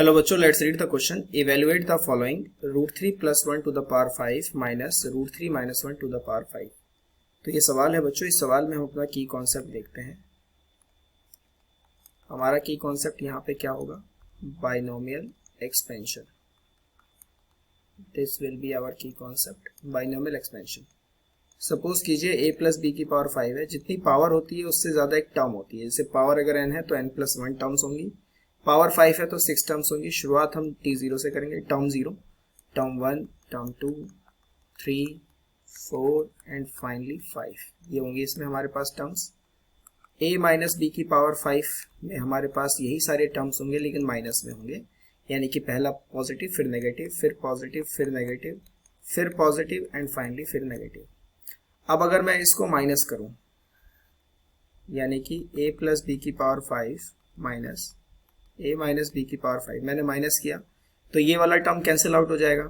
Hello बच्चों, let's read the question. Evaluate the following √3 + 1 to the power 5 minus √3 - 1 to the power 5. तो ये सवाल है बच्चों. इस सवाल में हम अपना की कॉन्सेप्ट देखते हैं. हमारा की कॉन्सेप्ट यहाँ पे क्या होगा? Binomial expansion. This will be our key concept, binomial expansion. Suppose कीजिए a + b की पावर 5 है. जितनी पावर होती है उससे ज्यादा एक टर्म होती है. जैसे पावर अगर n है तो n + 1 टर्म्स होंगी. पावर 5 है तो 6 टर्म्स होंगी. शुरुआत हम t0 से करेंगे. Term 0, term 1, term 2, 3, 4 and finally 5. ये होंगी इसमें हमारे पास टर्म्स. a - b की पावर 5 में हमारे पास यही सारे टर्म्स होंगे लेकिन माइनस में होंगे. यानी कि पहला पॉजिटिव, फिर नेगेटिव, फिर पॉजिटिव, फिर नेगेटिव, फिर पॉजिटिव एंड फाइनली फिर नेगेटिव. अब अगर मैं इसको माइनस करूं, यानी कि a + b की पावर 5 माइनस a - b की पावर 5 मैंने माइनस किया तो ये वाला टर्म कैंसिल आउट हो जाएगा.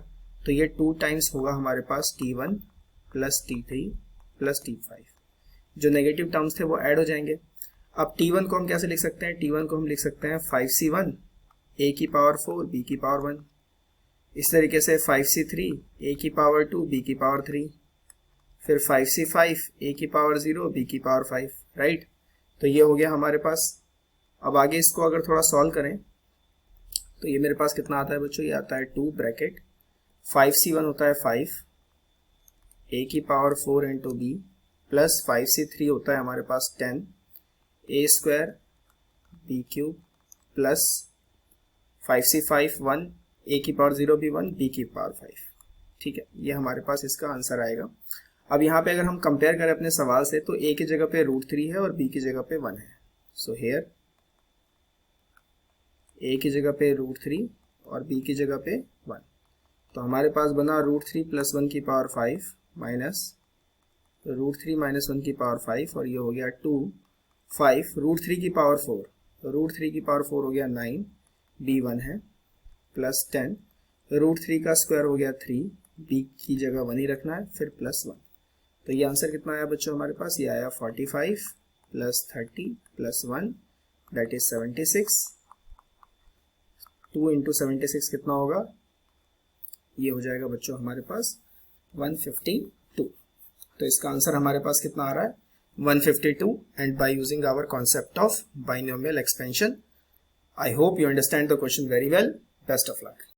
तो ये 2 टाइम्स होगा हमारे पास t1 + t3 + t5. जो नेगेटिव टर्म्स थे वो ऐड हो जाएंगे. अब t1 को हम कैसे लिख सकते हैं? t1 को हम लिख सकते हैं 5c1 a की पावर 4 b की पावर 1. इस तरीके से 5c3 a की पावर 2 b की पावर 3, फिर 5c5 a की पावर 0 b की पावर 5. राइट. तो ये हो गया हमारे पास. अब आगे इसको अगर थोड़ा सॉल्व करें तो ये मेरे पास कितना आता है बच्चों? ये आता है 2 ब्रैकेट 5c1 होता है 5 a की power 4 into b plus 5c3 होता है हमारे पास 10 a² b³ plus 5c5 1 a की पावर 0 भी 1 b की पावर 5. ठीक है, ये हमारे पास इसका आंसर आएगा. अब यहाँ पे अगर हम कंपेयर करें अपने सवाल से तो a की जगह पे √3 है और b की जगह पे 1 है. सो हेयर a की जगह पे √3 और b की जगह पे 1. तो हमारे पास बना √3 + 1 की पावर 5 माइनस √3 - 1 की पावर 5 और ये हो गया 2 5 √3 की पावर 4. √3 की पावर 4 हो गया 9, b 1 है, प्लस 10 √3 का स्क्वायर हो गया 3, b की जगह 1 ही रखना है, फिर प्लस 1. तो ये आंसर कितना आया बच्चों हमारे पास? ये आया 45 + 30 + 1 दैट इज 76. 2 × 76 कितना होगा? ये हो जाएगा बच्चों हमारे पास 152. तो इसका आंसर हमारे पास कितना आ रहा है? 152. And by using our concept of binomial expansion. I hope you understand the question very well. Best of luck.